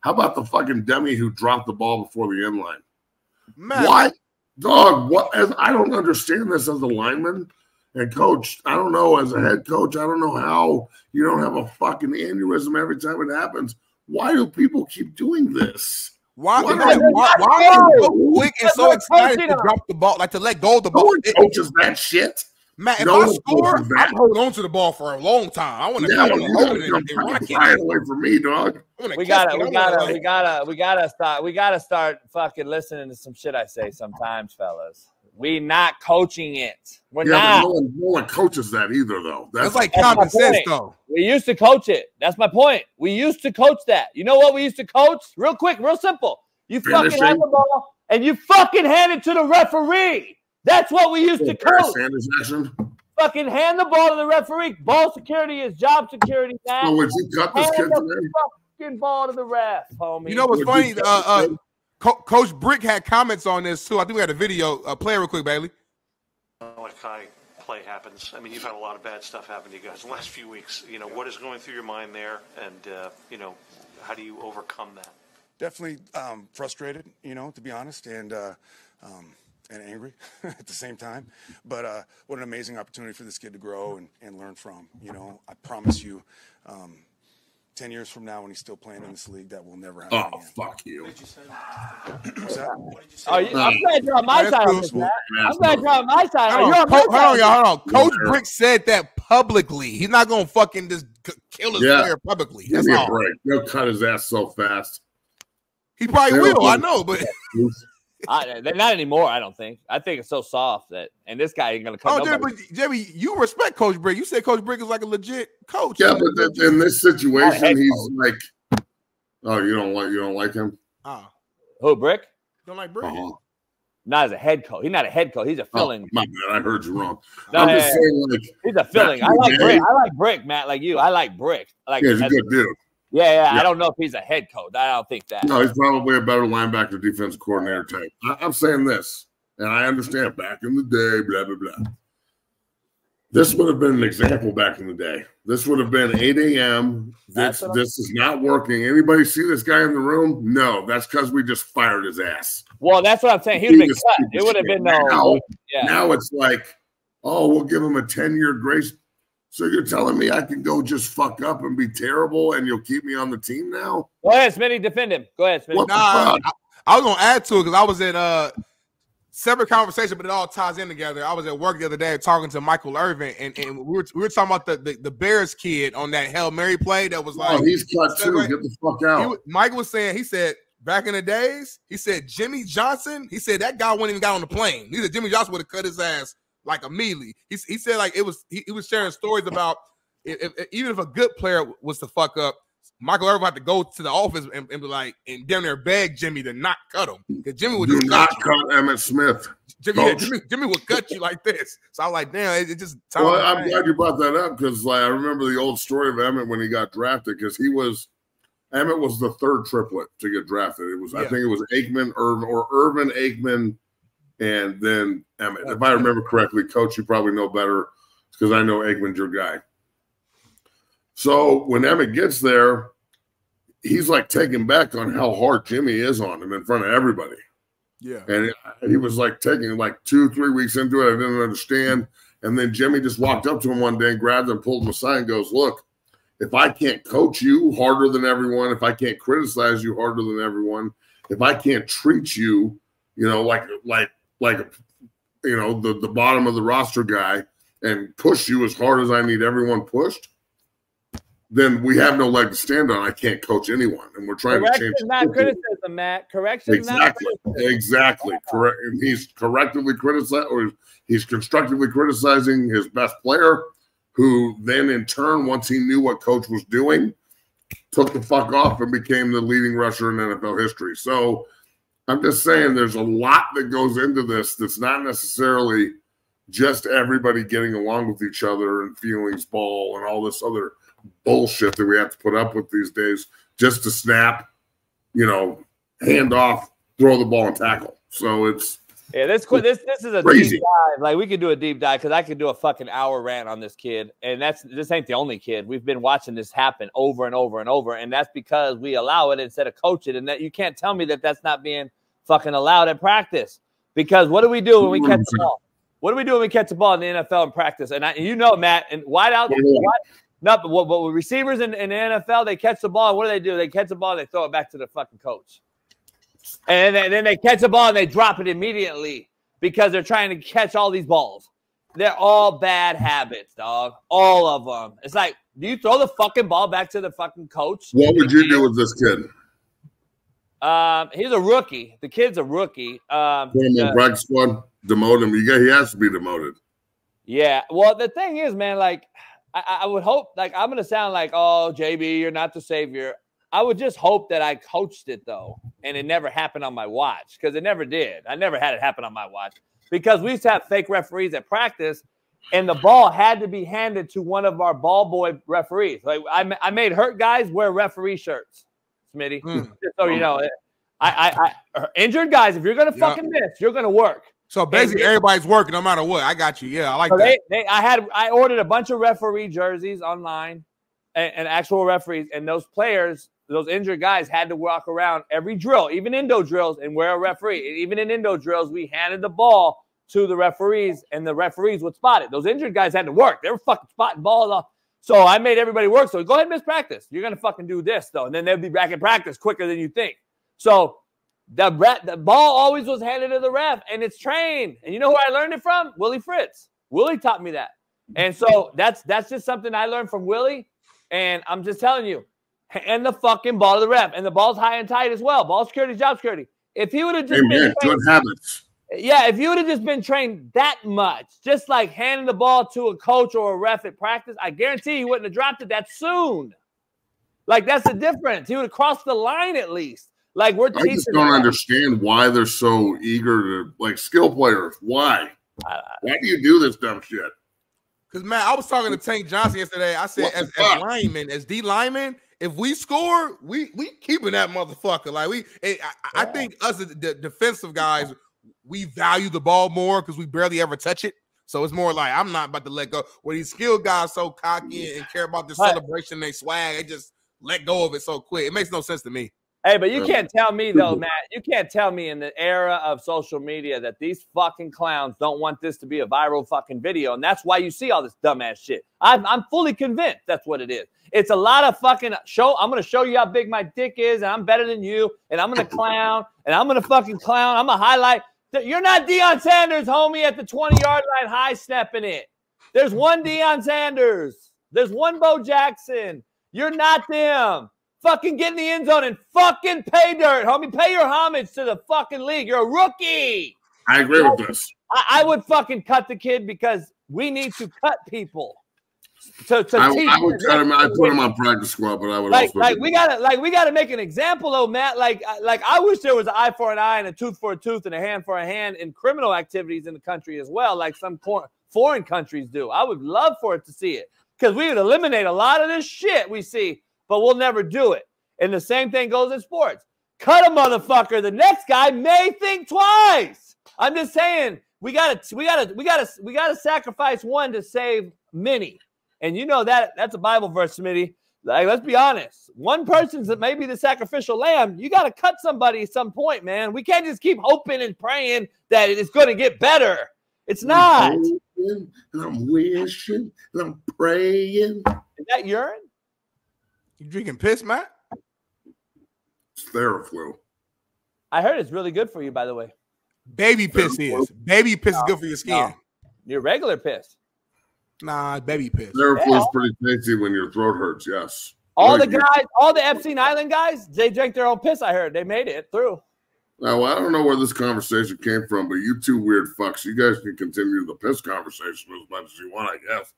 How about the fucking dummy who dropped the ball before the end line? Man. What? Dog, what? I don't understand this as a lineman and coach. I don't know, as a head coach, I don't know how you don't have a fucking aneurysm every time it happens. Why do people keep doing this? Why are you so quick and so excited to drop the ball, like to let go of the ball? No one coaches that shit. Matt, if I score, I'm holding on to the ball for a long time. I want to hold it and rock it away from me, dog. We gotta start fucking listening to some shit I say sometimes, fellas. We not coaching it. We're not. But no one coaches that either, though. That's like common sense, though. We used to coach it. That's my point. We used to coach that. You know what we used to coach? Real quick, real simple. You fucking have the ball and you fucking hand it to the referee. That's what we used to coach. Fucking hand the ball to the referee. Ball security is job security. Now. So would you cut this kid today? Fucking ball to the ref, homie. You know what's funny? Coach Brick had comments on this too. I think we had a video. Play it real quick, Bailey. What kind of play happens? I mean, you've had a lot of bad stuff happen to you guys in the last few weeks. You know, what is going through your mind there, and you know, how do you overcome that? Definitely frustrated, you know, to be honest, and angry at the same time. But what an amazing opportunity for this kid to grow and learn from. You know, I promise you, 10 years from now when he's still playing in this league, that will never happen again. Fuck you. What's that? I'm glad you're on my side of this, man. I'm glad you're on my side. Hold on, y'all. Coach Brick said that publicly. He's not going to fucking just kill his player publicly. Give me a break. They'll cut his ass so fast. He probably will, I know, but... They're not anymore, I don't think. I think it's so soft that, and this guy ain't going to come. Oh, but Jimmy, you respect Coach Brick. You said Coach Brick is like a legit coach. Yeah, but in this situation, he's like, oh, you don't like him? Who, Brick? Don't like Brick? Not as a head coach. He's not a head coach. He's a filling. My bad, I heard you wrong. No, I'm just saying, like, he's a filling. I like Brick. I like Brick, Matt. Like you, I like Brick. Like, he's a good dude. Yeah. I don't know if he's a head coach. I don't think that. No, he's probably a better linebacker, defensive coordinator type. I'm saying this, and I understand back in the day, blah, blah, blah. This would have been an example back in the day. This would have been 8 a.m. This is not working. Anybody see this guy in the room? No, that's because we just fired his ass. Well, that's what I'm saying. He would have been cut. It would have been no. Now it's like, oh, we'll give him a 10-year grace. So you're telling me I can go just fuck up and be terrible and you'll keep me on the team now? Go ahead, Smitty. Defend him. Go ahead, Smitty. I was going to add to it because I was at separate conversation, but it all ties in together. I was at work the other day talking to Michael Irvin, and we were talking about the Bears kid on that Hail Mary play that was like. Oh, he's cut too. Get the fuck out. Mike was saying, he said, back in the days, he said Jimmy Johnson, he said that guy wouldn't even got on the plane. He said Jimmy Johnson would have cut his ass like immediately. He said like he was sharing stories about even if a good player was to fuck up, Michael Irvin had to go to the office and be like, and down there beg Jimmy to not cut him. Because Jimmy would just not cut Emmitt Smith. Jimmy would cut you like this. So I was like, damn, it just. Well, I'm glad you brought that up because like I remember the old story of Emmitt when he got drafted because Emmitt was the third triplet to get drafted. It was I think it was Aikman, Irvin, Aikman, and then Emmitt. If I remember correctly, Coach, you probably know better because I know Aikman's your guy. So when Emmitt gets there, he's like taken back on how hard Jimmy is on him in front of everybody. Yeah. And he was like taking like 2-3 weeks into it. I didn't understand. And then Jimmy just walked up to him one day and grabbed him, pulled him aside and goes, look, if I can't coach you harder than everyone, if I can't criticize you harder than everyone, if I can't treat you, you know, like you know, the bottom of the roster guy and push you as hard as I need everyone pushed, then we have no leg to stand on. I can't coach anyone, and we're trying to change. Correction, not criticism, Matt. Correction, exactly, not criticism. Exactly. Correct. And he's correctively criticizing, or he's constructively criticizing his best player, who then in turn, once he knew what coach was doing, took the fuck off and became the leading rusher in NFL history. So I'm just saying there's a lot that goes into this that's not necessarily just everybody getting along with each other and feelings ball and all this other bullshit that we have to put up with these days just to snap, you know, hand off, throw the ball and tackle. So it's Yeah, this is a Crazy. deep dive. Like, we could do a deep dive because I could do a fucking hour rant on this kid. And this ain't the only kid. We've been watching this happen over and over and over. And that's because we allow it instead of coach it. And that you can't tell me that that's not being fucking allowed at practice. Because what do we do when we catch the ball? What do we do when we catch the ball in the NFL in practice? And you know, Matt, and wide out. But with receivers in the NFL, they catch the ball. And what do? They catch the ball and they throw it back to the fucking coach. And then they catch the ball and they drop it immediately because they're trying to catch all these balls. They're all bad habits, dog. All of them. It's like, do you throw the fucking ball back to the fucking coach? What would you do with this kid? He's a rookie. The kid's a rookie. Put him in practice squad, demote him. He has to be demoted. Yeah. Well, the thing is, man, like, I would hope, like, I'm going to sound like, oh, JB, you're not the savior. I would just hope that I coached it, though, and it never happened on my watch, because it never did. I never had it happen on my watch, because we used to have fake referees at practice, and the ball had to be handed to one of our ball boy referees. Like, I made hurt guys wear referee shirts, Smitty. Just so you know, I injured guys, if you're going to fucking miss, you're going to work. So basically, everybody's working no matter what. I got you. Yeah, I like that. I ordered a bunch of referee jerseys online and actual referees, and those players, those injured guys, had to walk around every drill, even indo drills, and wear a referee. And even in indo drills, we handed the ball to the referees, and the referees would spot it. Those injured guys had to work. They were fucking spotting balls off. So I made everybody work. So go ahead and miss practice. You're going to fucking do this, though. And then they'll be back in practice quicker than you think. So the ball always was handed to the ref, and it's trained. And you know who I learned it from? Willie Fritz. Willie taught me that. And so that's just something I learned from Willie. And I'm just telling you, hand the fucking ball to the ref. And the ball's high and tight as well. Ball security, job security. If he would have just been good habits. Yeah, if you would have just been trained that much, just like handing the ball to a coach or a ref at practice, I guarantee he wouldn't have dropped it that soon. Like, that's the difference. He would have crossed the line at least. Like, we're teaching. I just don't understand why they're so eager to, like, skill players. Why? Why do you do this dumb shit? Because, man, I was talking to Tank Johnson yesterday. I said, as linemen, as D linemen, if we score, we keeping that motherfucker. Like, I think us, the defensive guys, we value the ball more because we barely ever touch it. So it's more like, I'm not about to let go. Where these skilled guys so cocky and care about the celebration, they swag, they just let go of it so quick. It makes no sense to me. Hey, but you can't tell me, though, Matt, you can't tell me in the era of social media that these fucking clowns don't want this to be a viral fucking video. And that's why you see all this dumbass shit. I'm fully convinced that's what it is. It's a lot of fucking I'm going to show you how big my dick is, and I'm better than you, and I'm going to clown, and I'm going to fucking clown. I'm going to highlight. You're not Deion Sanders, homie, at the 20-yard line high stepping it. There's one Deion Sanders. There's one Bo Jackson. You're not them. Fucking get in the end zone and fucking pay dirt, homie. Pay your homage to the fucking league. You're a rookie. I agree with this. I would fucking cut the kid because we need to cut people. I would cut him. I put him on practice squad, but I would we gotta make an example though, Matt. Like I wish there was an eye for an eye and a tooth for a tooth and a hand for a hand in criminal activities in the country as well, like some foreign countries do. I would love for it to see it because we would eliminate a lot of this shit we see. But we'll never do it. And the same thing goes in sports. Cut a motherfucker. The next guy may think twice. I'm just saying we gotta sacrifice one to save many. And you know that's a Bible verse, Smitty. Like, let's be honest. One person's that may be the sacrificial lamb. You gotta cut somebody at some point, man. We can't just keep hoping and praying that it's gonna get better. It's not. I'm wishing and I'm praying. Is that urine? You drinking piss, Matt? It's Theraflu. I heard it's really good for you, by the way. Baby piss is. Baby piss is good for your skin. No. Your regular piss. Nah, baby piss. Theraflu is pretty tasty when your throat hurts, yes. All the guys, all the Epstein Island guys, they drank their own piss, I heard. They made it through. Now, I don't know where this conversation came from, but you two weird fucks, you guys can continue the piss conversation as much as you want, I guess.